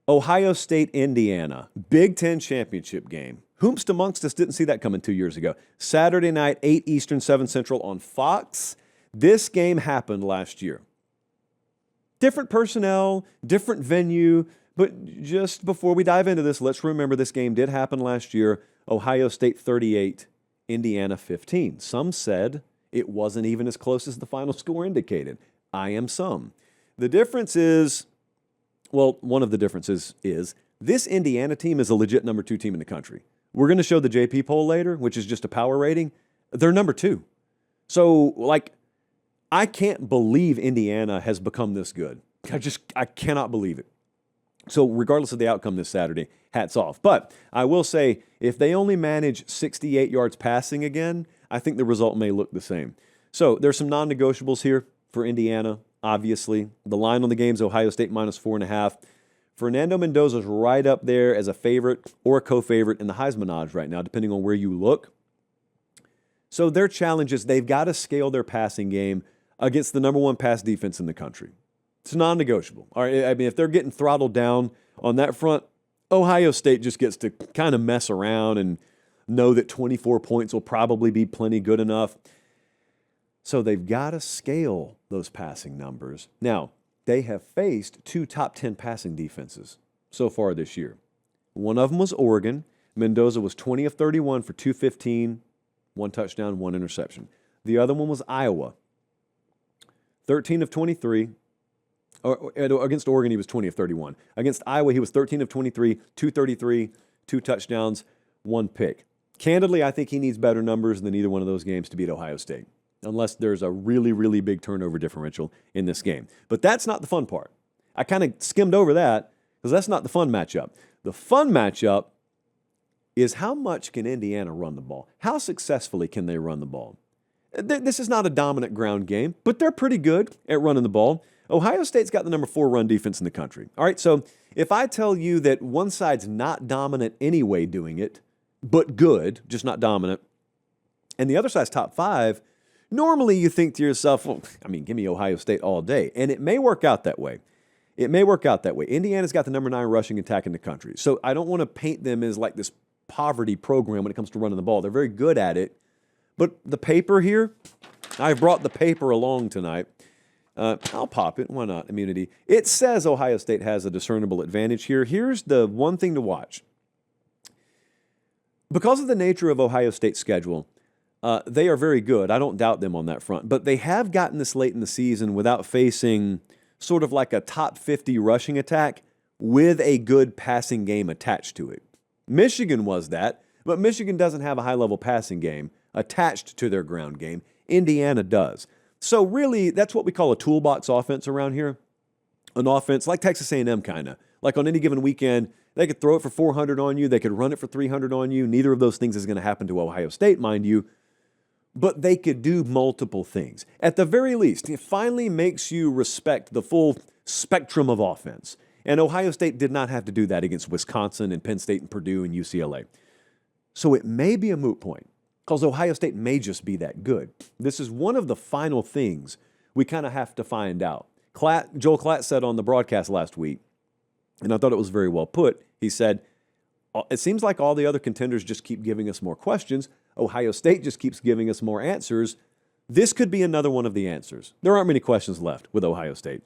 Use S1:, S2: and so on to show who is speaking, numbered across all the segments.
S1: Ohio State, Indiana, Big Ten championship game. Whomst amongst us didn't see that coming 2 years ago. Saturday night, 8 Eastern, 7 Central on Fox. This game happened last year. Different personnel, different venue, but just before we dive into this, let's remember this game did happen last year. Ohio State 38, Indiana 15. Some said it wasn't even as close as the final score indicated. I am some. The difference is, well, one of the differences is this Indiana team is a legit number 2 team in the country. We're going to show the JP poll later, which is just a power rating. They're number 2. So, I can't believe Indiana has become this good. I cannot believe it. So regardless of the outcome this Saturday, hats off. But I will say, if they only manage 68 yards passing again, I think the result may look the same. So there's some non-negotiables here for Indiana, obviously. The line on the game is Ohio State -4.5. Fernando Mendoza's right up there as a favorite or a co-favorite in the Heisman odds right now, depending on where you look. So their challenge is they've got to scale their passing game against the number 1 pass defense in the country. It's non-negotiable. All right, I mean, if they're getting throttled down on that front, Ohio State just gets to kind of mess around and know that 24 points will probably be plenty good enough. So they've got to scale those passing numbers. Now, they have faced 2 top 10 passing defenses so far this year. One of them was Oregon. Mendoza was 20 of 31 for 215, 1 touchdown, 1 interception. The other one was Iowa. 13 of 23. Against Oregon, he was 20 of 31. Against Iowa, he was 13 of 23, 233, 2 touchdowns, 1 pick. Candidly, I think he needs better numbers than either one of those games to beat Ohio State, unless there's a really, really big turnover differential in this game. But that's not the fun part. I kind of skimmed over that because that's not the fun matchup. The fun matchup is how much can Indiana run the ball? How successfully can they run the ball? This is not a dominant ground game, but they're pretty good at running the ball. Ohio State's got the number 4 run defense in the country. All right, so if I tell you that one side's not dominant anyway doing it, but good, just not dominant, and the other side's top 5, normally you think to yourself, well, I mean, give me Ohio State all day. And it may work out that way. It may work out that way. Indiana's got the number 9 rushing attack in the country. So I don't want to paint them as like this poverty program when it comes to running the ball. They're very good at it. But the paper here, I've brought the paper along tonight. I'll pop it. Why not? Immunity. It says Ohio State has a discernible advantage here. Here's the one thing to watch. Because of the nature of Ohio State's schedule, they are very good. I don't doubt them on that front. But they have gotten this late in the season without facing sort of like a top 50 rushing attack with a good passing game attached to it. Michigan was that, but Michigan doesn't have a high-level passing game attached to their ground game. Indiana does. So really, that's what we call a toolbox offense around here. An offense like Texas A&M kind of. Like on any given weekend, they could throw it for 400 on you. They could run it for 300 on you. Neither of those things is going to happen to Ohio State, mind you. But they could do multiple things. At the very least, it finally makes you respect the full spectrum of offense. And Ohio State did not have to do that against Wisconsin and Penn State and Purdue and UCLA. So it may be a moot point because Ohio State may just be that good. This is one of the final things we kind of have to find out. Joel Klatt said on the broadcast last week, and I thought it was very well put, he said, it seems like all the other contenders just keep giving us more questions. Ohio State just keeps giving us more answers. This could be another one of the answers. There aren't many questions left with Ohio State.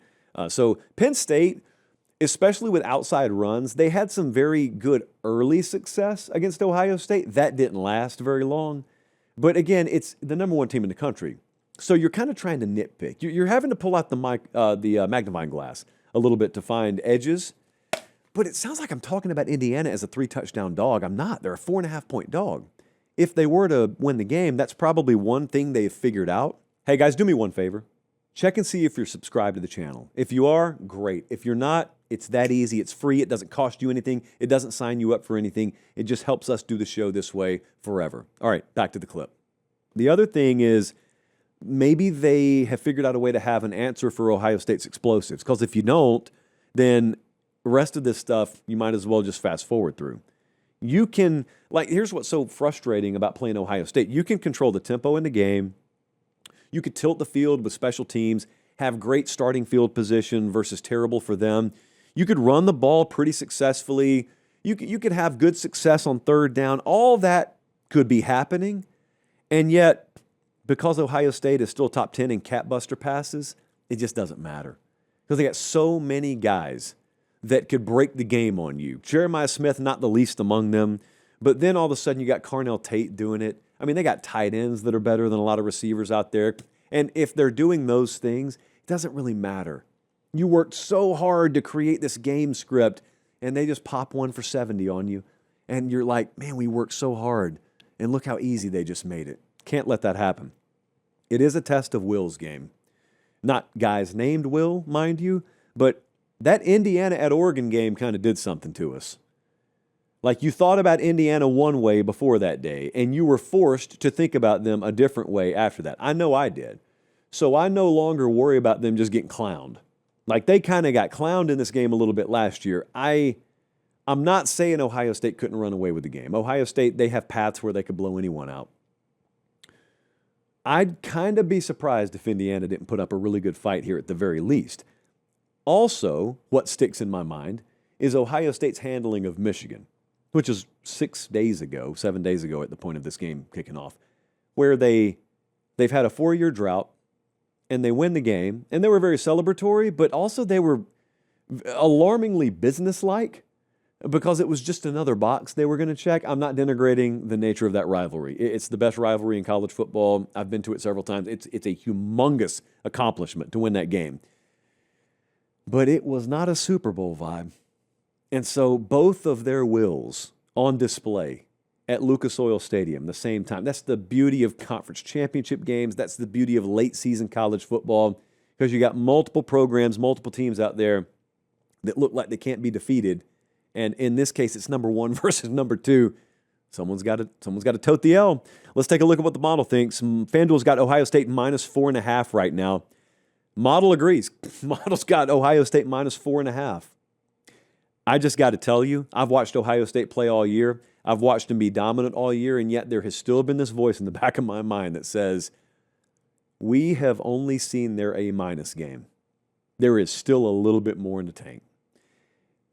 S1: So Penn State, especially with outside runs, they had some very good early success against Ohio State. That didn't last very long. But again, it's the number 1 team in the country. So you're kind of trying to nitpick. You're having to pull out the magnifying glass a little bit to find edges. But it sounds like I'm talking about Indiana as a 3-touchdown dog. I'm not. They're a 4.5-point dog. If they were to win the game, that's probably one thing they've figured out. Hey, guys, do me one favor. Check and see if you're subscribed to the channel. If you are, great. If you're not, it's that easy. It's free. It doesn't cost you anything. It doesn't sign you up for anything. It just helps us do the show this way forever. All right, back to the clip. The other thing is maybe they have figured out a way to have an answer for Ohio State's explosives. Because if you don't, then the rest of this stuff, you might as well just fast forward through. You can, here's what's so frustrating about playing Ohio State. You can control the tempo in the game. You could tilt the field with special teams, have great starting field position versus terrible for them. You could run the ball pretty successfully. You could have good success on third down. All that could be happening. And yet, because Ohio State is still top 10 in catbuster passes, it just doesn't matter. Because they got so many guys that could break the game on you. Jeremiah Smith, not the least among them. But then all of a sudden you got Carnell Tate doing it. I mean, they got tight ends that are better than a lot of receivers out there. And if they're doing those things, it doesn't really matter. You worked so hard to create this game script, and they just pop one for 70 on you. And you're like, man, we worked so hard. And look how easy they just made it. Can't let that happen. It is a test of Will's game. Not guys named Will, mind you, but that Indiana at Oregon game kind of did something to us. Like you thought about Indiana one way before that day, and you were forced to think about them a different way after that. I know I did. So I no longer worry about them just getting clowned. Like they kind of got clowned in this game a little bit last year. I'm not saying Ohio State couldn't run away with the game. Ohio State, they have paths where they could blow anyone out. I'd kind of be surprised if Indiana didn't put up a really good fight here at the very least. Also, what sticks in my mind is Ohio State's handling of Michigan, which is 7 days ago at the point of this game kicking off, where they've had a 4-year drought, and they win the game, and they were very celebratory, but also they were alarmingly businesslike because it was just another box they were going to check. I'm not denigrating the nature of that rivalry. It's the best rivalry in college football. I've been to it several times. It's a humongous accomplishment to win that game. But it was not a Super Bowl vibe. And so both of their wills on display at Lucas Oil Stadium the same time. That's the beauty of conference championship games. That's the beauty of late season college football, because you got multiple programs, multiple teams out there that look like they can't be defeated. And in this case, it's number 1 versus number 2. Someone's got to tote the L. Let's take a look at what the model thinks. FanDuel's got Ohio State minus 4.5 right now. Model agrees. Model's got Ohio State minus 4.5. I just got to tell you, I've watched Ohio State play all year. I've watched them be dominant all year, and yet there has still been this voice in the back of my mind that says, we have only seen their A-minus game. There is still a little bit more in the tank.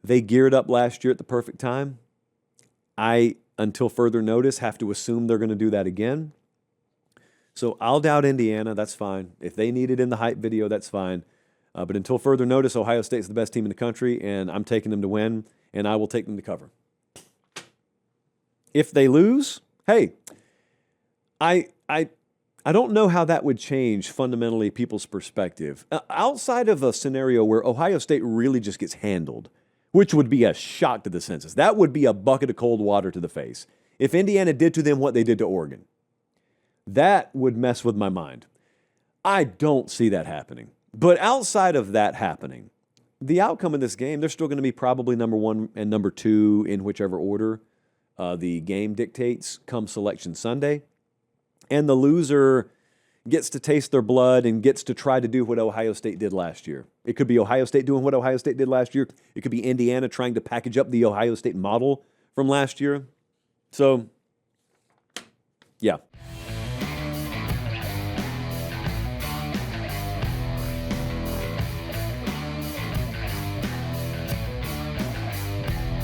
S1: They geared up last year at the perfect time. I, until further notice, have to assume they're going to do that again. So I'll doubt Indiana. That's fine. If they need it in the hype video, that's fine. But until further notice, Ohio State's the best team in the country, and I'm taking them to win, and I will take them to cover. If they lose, hey, I don't know how that would change fundamentally people's perspective. Outside of a scenario where Ohio State really just gets handled, which would be a shock to the senses. That would be a bucket of cold water to the face. If Indiana did to them what they did to Oregon, that would mess with my mind. I don't see that happening. But outside of that happening, the outcome of this game, they're still going to be probably number 1 and number 2 in whichever order the game dictates come Selection Sunday. And the loser gets to taste their blood and gets to try to do what Ohio State did last year. It could be Ohio State doing what Ohio State did last year. It could be Indiana trying to package up the Ohio State model from last year. So, yeah,